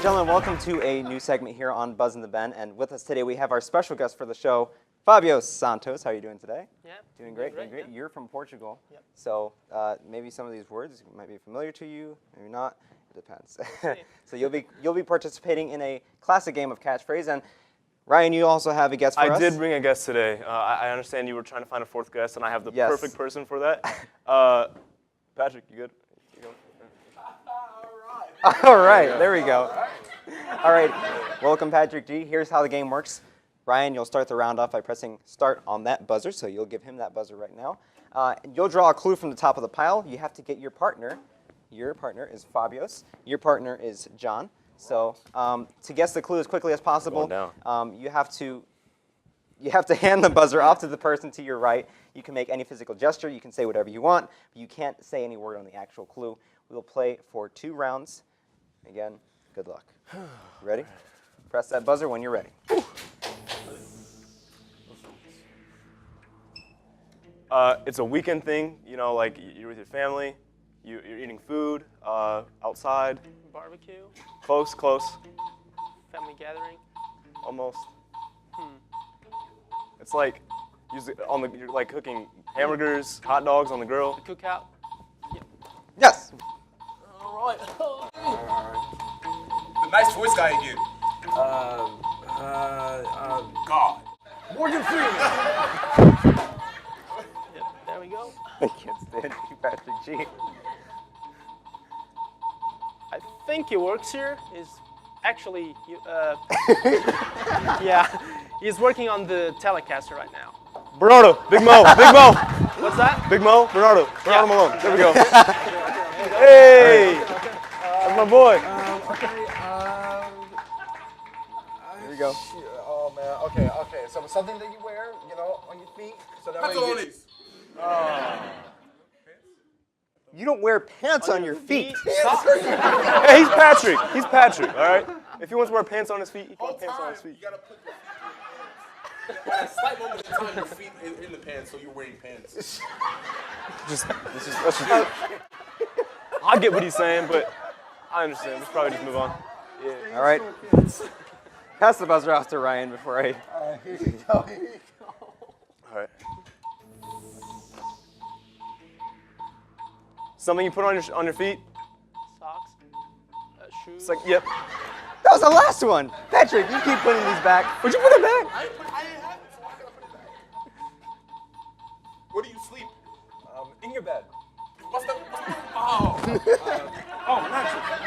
gentlemen, welcome to a new segment here on Buzz in the Ben, and with us today we have our special guest for the show, Fabio Santos. How are you doing today? Yeah. Doing great, doing great. Yeah. You're from Portugal, so maybe some of these words might be familiar to you, maybe not. It depends. So you'll be participating in a classic game of catchphrase, and Ryan, you also have a guest for us. I did bring a guest today. I understand you were trying to find a fourth guest, and I have the perfect person for that. Patrick, you good? All right, there we go. All right, welcome Patrick G. Here's how the game works. Ryan, you'll start the round off by pressing start on that buzzer, so you'll give him that buzzer right now. You'll draw a clue from the top of the pile. You have to get your partner. Your partner is Fabios. Your partner is John. So to guess the clue as quickly as possible, you have to hand the buzzer off to the person to your right. You can make any physical gesture. You can say whatever you want, but you can't say any word on the actual clue. We will play for 2 rounds. Again, good luck. Ready? Press that buzzer when you're ready. It's a weekend thing, you know, like you're with your family, you're eating food, outside. Barbecue. Close. Family gathering. Almost. It's like you're like cooking hamburgers, hot dogs on the grill. The cookout. Yes. All right. The nice voice guy again. God. Morgan Freeman. Yep, there we go. I can't stand you, Patrick G. I think he works here. He's actually, yeah, he's working on the Telecaster right now. Bernardo, Big Mo. What's that? Big Mo, Bernardo Malone. There we go. Hey, that's my boy. Here we go. Oh man. Okay. So something that you wear, you know, on your feet, so that way You don't wear pants on your feet. Hey, he's Patrick. All right. If he wants to wear pants on his feet, he can wear pants on his feet. You gotta put at a slight moment in time, your feet in the pants, so you're wearing pants. Let's just I get what he's saying, but I understand. We should probably just move on. All right. Pass the buzzer off to Ryan before I... Here you go. All right. Something you put on your feet? Socks. Shoes. It's like, yep. That was the last one. Patrick, you keep putting these back. Would you put them back? I didn't have it, so I gotta put it back. Where do you sleep? In your bed. What's the? Oh.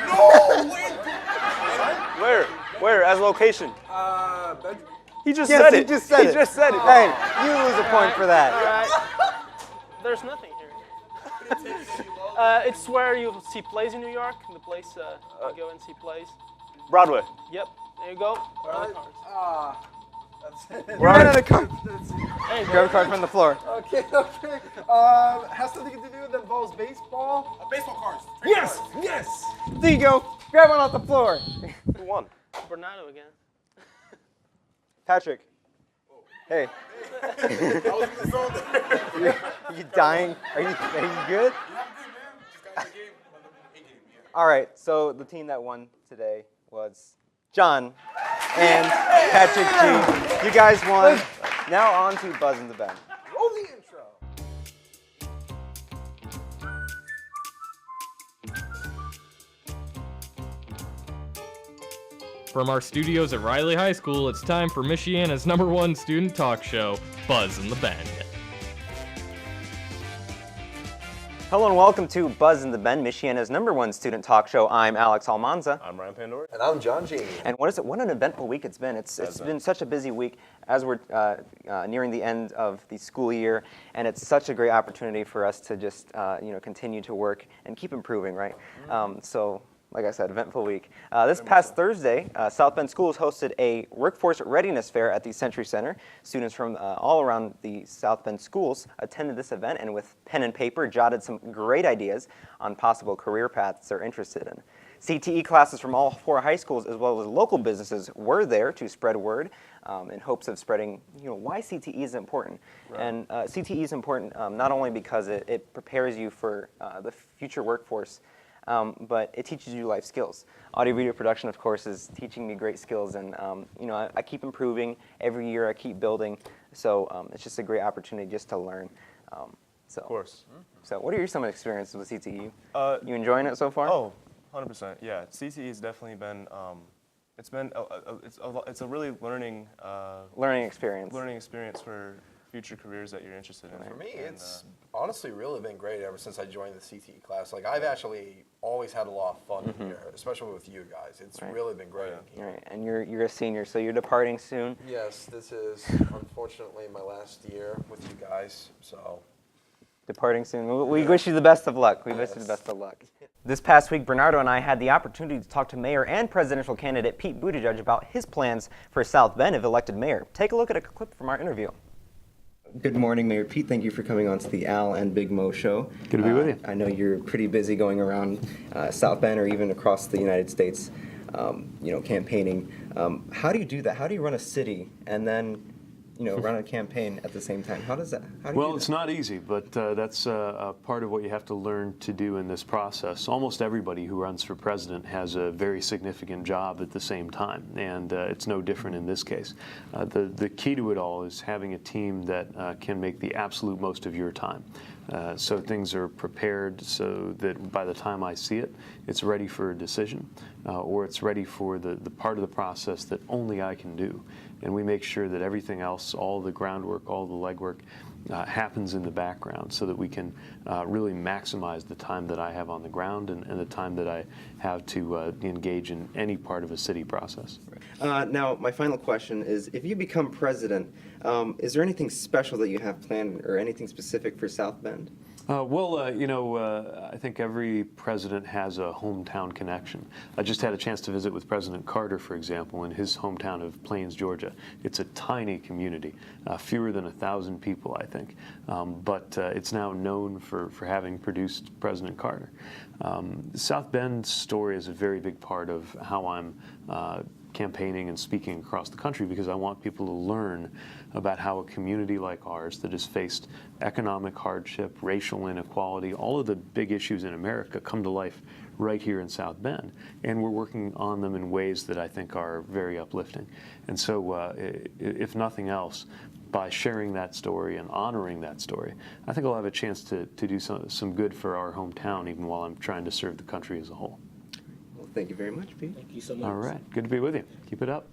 No! Wait. Where? As a location? Bedroom. He just Yes, said he it. just said it. He just said it. Hey, you lose a point for that. All right. There's nothing here. It's where you see plays in New York. The place you go and see plays. Broadway. Yep. There you go. Where are the cards? That's it. You ran out of cards. Hey, Grab a card from the floor. Okay. Has something to do that involves baseball? Baseball cards. Yes. Yes. There you go. Grab one off the floor. Who won? Bernardo again. Patrick. Hey. I was in the zone there. You dying? Are you good? Yeah, I'm good, man. Just got in the game. A game, yeah. All right. So the team that won today was John and Patrick G. You guys won. Now on to Buzz in the Ben. Roll the intro. From our studios at Riley High School, it's time for Michiana's #1 student talk show, Buzz in the Ben. Hello and welcome to Buzz in the Ben, Michiana's #1 student talk show. I'm Alex Almanza. I'm Ryan Pandora. And I'm John G. And what an eventful week it's been. It's been such a busy week as we're nearing the end of the school year, and it's such a great opportunity for us to just continue to work and keep improving, right? So, like I said, eventful week. This past Thursday, South Bend Schools hosted a Workforce Readiness Fair at the Century Center. Students from all around the South Bend schools attended this event and with pen and paper jotted some great ideas on possible career paths they're interested in. CTE classes from all 4 high schools as well as local businesses were there to spread word in hopes of spreading why CTE is important. Right. And CTE is important not only because it prepares you for the future workforce but it teaches you life skills. Audio-video production, of course, is teaching me great skills, and I keep improving. Every year I keep building, so it's just a great opportunity just to learn. Of course. So what are some experiences with CTE? You enjoying it so far? Oh, 100%. Yeah, CTE has definitely been. It's a really learning experience for future careers that you're interested in. For me, it's honestly really been great ever since I joined the CTE class. Like, I've actually always had a lot of fun here, especially with you guys. It's really been great. Right, and you're a senior, so you're departing soon. Yes, this is unfortunately my last year with you guys, so. Departing soon. We wish you the best of luck. We wish you the best of luck. This past week, Bernardo and I had the opportunity to talk to Mayor and presidential candidate Pete Buttigieg about his plans for South Bend if elected mayor. Take a look at a clip from our interview. Good morning, Mayor Pete. Thank you for coming on to the Al and Big Mo show. Good to be with you. I know you're pretty busy going around South Bend or even across the United States, campaigning. How do you do that? How do you run a city and then run a campaign at the same time? How do you do that? It's not easy, but that's a part of what you have to learn to do in this process. Almost everybody who runs for president has a very significant job at the same time, and it's no different in this case. The key to it all is having a team that can make the absolute most of your time. So things are prepared so that by the time I see it, it's ready for a decision, or it's ready for the part of the process that only I can do. And we make sure that everything else, all the groundwork, all the legwork, happens in the background so that we can really maximize the time that I have on the ground and the time that I have to engage in any part of a city process. Now, my final question is, if you become president, is there anything special that you have planned or anything specific for South Bend? I think every president has a hometown connection. I just had a chance to visit with President Carter, for example, in his hometown of Plains, Georgia. It's a tiny community, fewer than 1,000 people, I think, but it's now known for having produced President Carter. South Bend's story is a very big part of how I'm campaigning and speaking across the country, because I want people to learn about how a community like ours that has faced economic hardship, racial inequality, all of the big issues in America come to life right here in South Bend. And we're working on them in ways that I think are very uplifting. And so if nothing else, by sharing that story and honoring that story, I think I'll have a chance to do some good for our hometown, even while I'm trying to serve the country as a whole. Well, thank you very much, Pete. Thank you so much. All right. Good to be with you. Keep it up.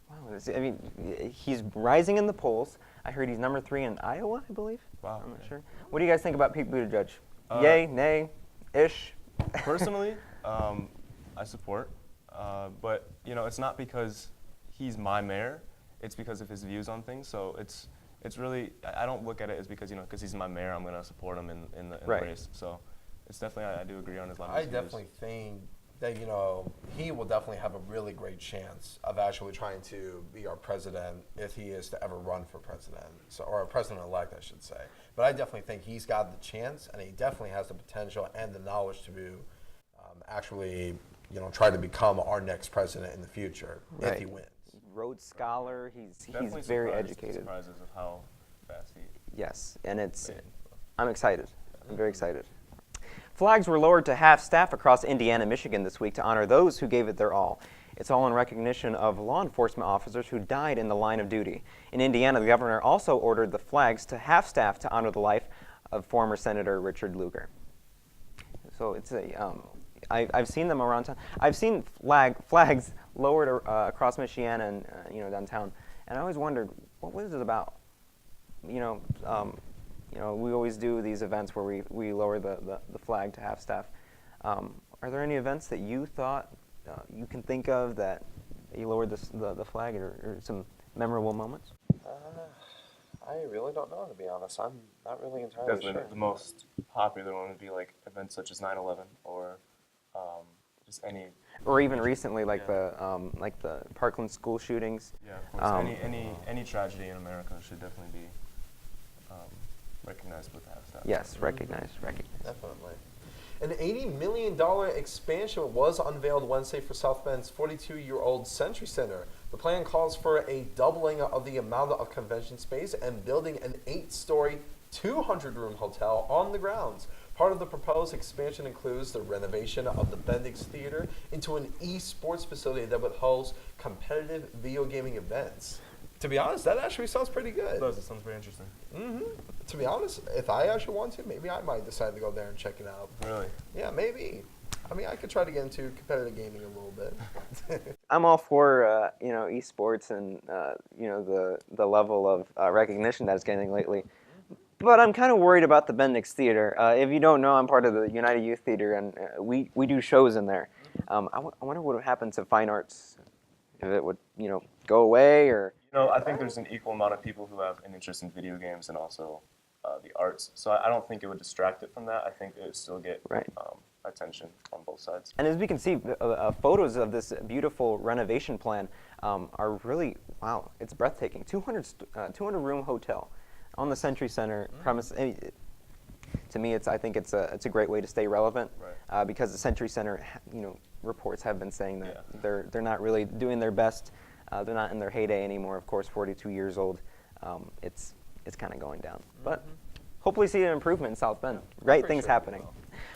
Wow, I mean, he's rising in the polls. I heard he's number 3 in Iowa, I believe. Wow. I'm not sure. What do you guys think about Pete Buttigieg? Yay, nay, ish? Personally, I support, but it's not because he's my mayor. It's because of his views on things. So it's really, I don't look at it as because he's my mayor, I'm gonna support him in the race. So it's definitely, I do agree on his line. I definitely think that he will definitely have a really great chance of actually trying to be our president if he is to ever run for president, or a president-elect, I should say. But I definitely think he's got the chance, and he definitely has the potential and the knowledge to actually, try to become our next president in the future if he wins. Rhodes Scholar. He's Definitely very educated. Surprises of how fast he. Yes, and I'm excited. I'm very excited. Flags were lowered to half staff across Indiana and Michigan this week to honor those who gave it their all. It's all in recognition of law enforcement officers who died in the line of duty. In Indiana, the governor also ordered the flags to half staff to honor the life of former Senator Richard Lugar. So it's I've seen them around town. I've seen flags lowered across Michiana and downtown, and I always wondered, what was it about? We always do these events where we lower the flag to half staff. Are there any events that you thought you can think of that you lowered the flag, or some memorable moments? I really don't know, to be honest. I'm not really entirely Definitely sure. the most popular one would be like events such as 9/11 or just any. Or even recently, like the Parkland school shootings. Yeah, of course. Any tragedy in America should definitely be recognized with half staff. Yes, recognized. Definitely. An $80 million expansion was unveiled Wednesday for South Bend's 42-year-old Century Center. The plan calls for a doubling of the amount of convention space and building an 8-story, 200-room hotel on the grounds. Part of the proposed expansion includes the renovation of the Bendix Theater into an esports facility that would host competitive video gaming events. To be honest, that actually sounds pretty good. It does. It sounds very interesting. To be honest, if I actually want to, maybe I might decide to go there and check it out. Really? Yeah, maybe. I mean, I could try to get into competitive gaming a little bit. I'm all for esports and the level of recognition that it's getting lately. But I'm kind of worried about the Bendix Theater. If you don't know, I'm part of the United Youth Theater, and we do shows in there. I wonder what would happen to fine arts, if it would go away, or I think there's an equal amount of people who have an interest in video games and also the arts. So I don't think it would distract it from that. I think it would still get attention on both sides. And as we can see, photos of this beautiful renovation plan are really, wow, it's breathtaking. 200 room hotel on the Century Center premise. To me, I think it's a great way to stay relevant, because the Century Center, reports have been saying that they're not really doing their best. They're not in their heyday anymore. Of course, 42 years old. It's kind of going down, but hopefully see an improvement in South Bend. Great things happening.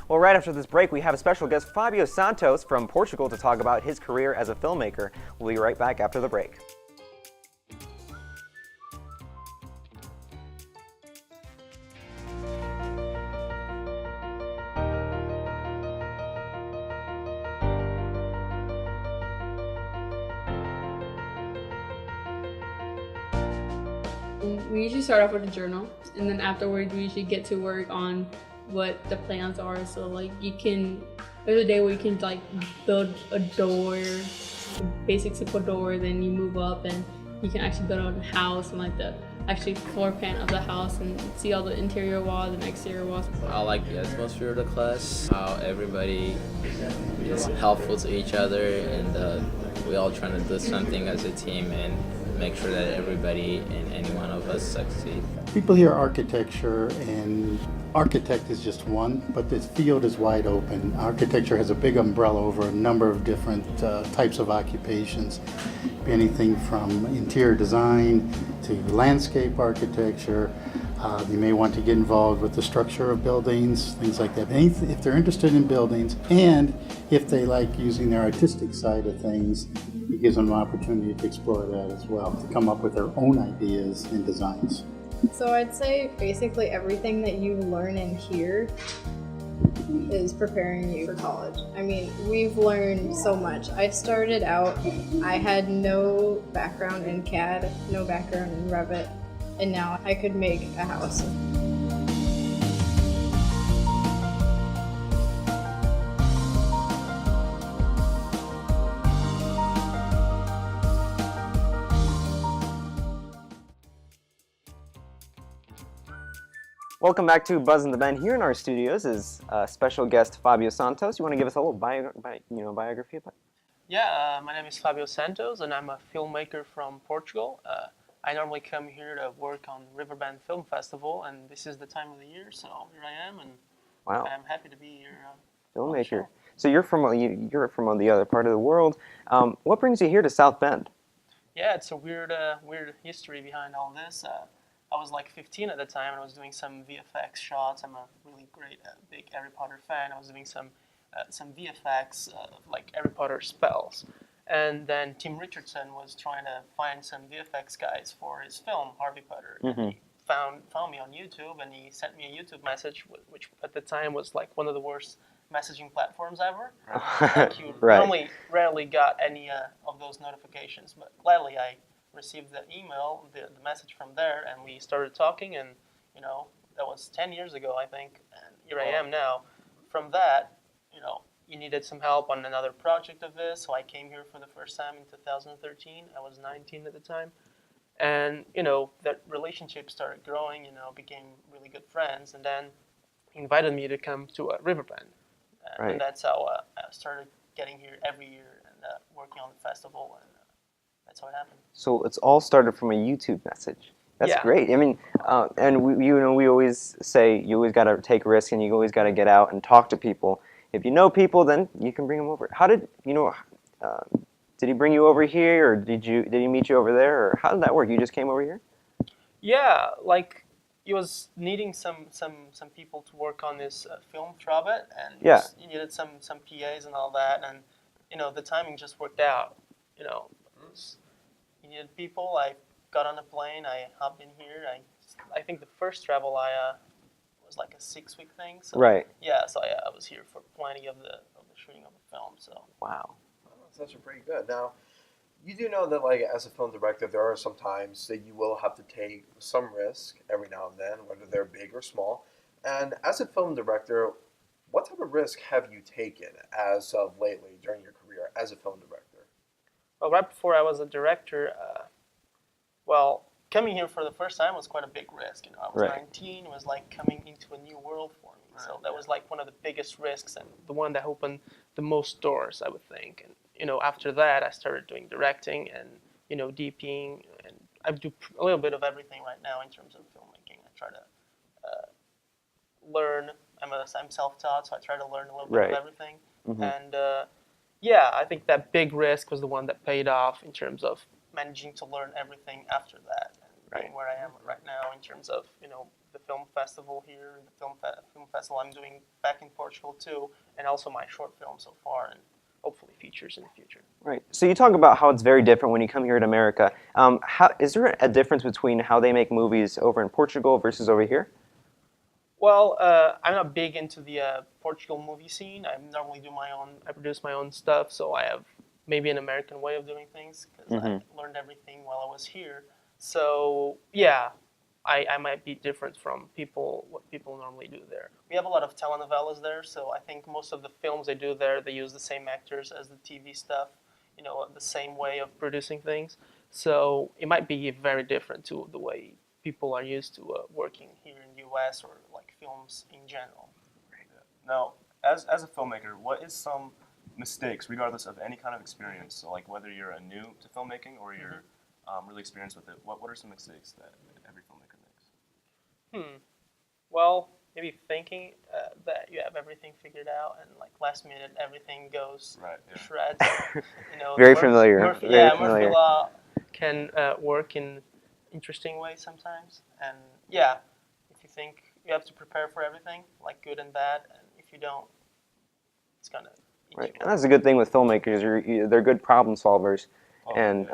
Well, right after this break, we have a special guest, Fabio Santos from Portugal, to talk about his career as a filmmaker. We'll be right back after the break. We usually start off with a journal, and then afterwards we usually get to work on what the plans are. So like there's a day where you can like build a door, a basic simple door, then you move up and you can actually build a house and like the actually floor plan of the house and see all the interior walls and exterior walls. I like the atmosphere of the class, how everybody is helpful to each other, and we all trying to do something as a team and make sure that everybody and any one of us succeed. People hear architecture, and architect is just one, but this field is wide open. Architecture has a big umbrella over a number of different types of occupations, anything from interior design to landscape architecture. You may want to get involved with the structure of buildings, things like that. If they're interested in buildings, and if they like using their artistic side of things, it gives them an opportunity to explore that as well, to come up with their own ideas and designs. So I'd say basically everything that you learn in here is preparing you for college. I mean, we've learned so much. I started out, I had no background in CAD, no background in Revit, and now I could make a house. Welcome back to Buzz in the Bend. Here in our studios is special guest Fabio Santos. You want to give us a little biography about? Yeah, my name is Fabio Santos, and I'm a filmmaker from Portugal. I normally come here to work on Riverbend Film Festival, and this is the time of the year, so here I am, and wow. I'm happy to be here. Filmmaker. So you're from the other part of the world. What brings you here to South Bend? Yeah, it's a weird history behind all this. I was like 15 at the time, and I was doing some VFX shots. I'm a really great, big Harry Potter fan. I was doing some VFX, like Harry Potter spells. And then Tim Richardson was trying to find some VFX guys for his film, Harry Potter. Mm-hmm. And he found me on YouTube, and he sent me a YouTube message, which at the time was like one of the worst messaging platforms ever. Like you rarely got any of those notifications, but gladly I received the email, the message from there, and we started talking, and that was 10 years ago, I think, and here I am now. From that, you needed some help on another project of this, so I came here for the first time in 2013. I was 19 at the time, and that relationship started growing, became really good friends, and then he invited me to come to Riverbend, and that's how I started getting here every year and working on the festival, and that's how it happened. So it's all started from a YouTube message. That's great. I mean, and we always say you always got to take risks, and you always got to get out and talk to people. If you know people, then you can bring them over. How did did he bring you over here, or did he meet you over there, or how did that work? You just came over here? Yeah, like he was needing some people to work on this film Trabit, and Yeah. he needed some PAs and all that, and the timing just worked out. He needed people. I got on a plane. I hopped in here. I think the first travel was like a 6-week thing. So, Right. Yeah. So I was here for plenty of the shooting of the film. So. Wow. That's actually pretty good. Now, you do know that, like, as a film director, there are some times that you will have to take some risk every now and then, whether they're big or small. And as a film director, what type of risk have you taken as of lately during your career as a film director? Well, right before I was a director, coming here for the first time was quite a big risk. I was 19. It was like coming into a new world for me. So that was like one of the biggest risks and the one that opened the most doors, I would think. And after that, I started doing directing and DPing, and I do a little bit of everything right now in terms of filmmaking. I try to learn. I'm self-taught, so I try to learn a little bit of everything. Mm-hmm. And I think that big risk was the one that paid off in terms of managing to learn everything after that, and being where I am right now in terms of the film festival here, the film festival I'm doing back in Portugal too, and also my short film so far, and hopefully features in the future. Right. So you talk about how it's very different when you come here to America. Is there a difference between how they make movies over in Portugal versus over here? Well, I'm not big into the Portugal movie scene. I normally I produce my own stuff, so I have maybe an American way of doing things because I learned everything while I was here. So yeah, I might be different from what people normally do there. We have a lot of telenovelas there, so I think most of the films they do there, they use the same actors as the TV stuff, the same way of producing things. So it might be very different to the way people are used to working here in the U.S. or like films in general. Now, as a filmmaker, what is some mistakes, regardless of any kind of experience, so like whether you're new to filmmaking or you're really experienced with it, what are some mistakes that every filmmaker makes? Well, maybe thinking that you have everything figured out and like last minute everything goes to shreds. Very familiar. Murphy Law can work in interesting ways sometimes, and if you think you have to prepare for everything, like good and bad, and if you don't, it's gonna eat you. And that's a good thing with filmmakers. They're good problem solvers, and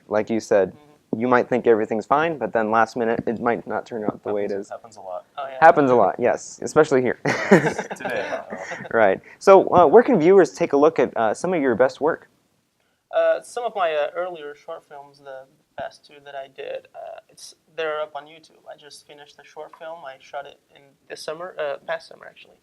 like you said, you might think everything's fine, but then last minute it might not turn out the way it is. Happens a lot. Oh, yeah. Happens a lot, yes, especially here. Today. Right. So where can viewers take a look at some of your best work? Some of my earlier short films, the past two that I did, they're up on YouTube. I just finished a short film. I shot it in this summer, past summer actually,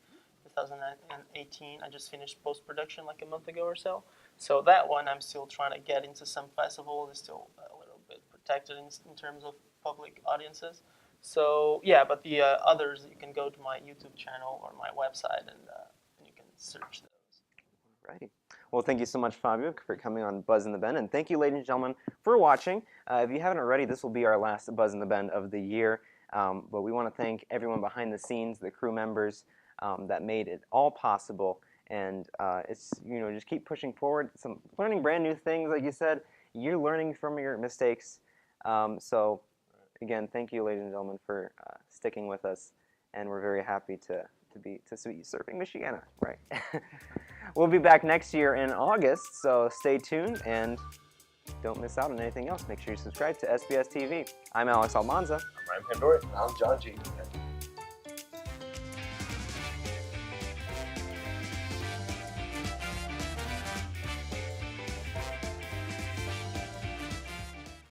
2018. I just finished post-production like a month ago or so. So that one I'm still trying to get into some festivals. It's still a little bit protected in terms of public audiences. So yeah, but the others, you can go to my YouTube channel or my website and you can search those. Right. Well, thank you so much, Fabio, for coming on Buzz in the Bend, and thank you, ladies and gentlemen, for watching. If you haven't already, this will be our last Buzz in the Bend of the year, but we want to thank everyone behind the scenes, the crew members that made it all possible, and it's just keep pushing forward, learning brand new things, like you said. You're learning from your mistakes, so again, thank you, ladies and gentlemen, for sticking with us, and we're very happy to be surfing Michiana, right? We'll be back next year in August, so stay tuned and don't miss out on anything else. Make sure you subscribe to SBS-TV. I'm Alex Almanza. I'm Ryan Pandora. And I'm John G.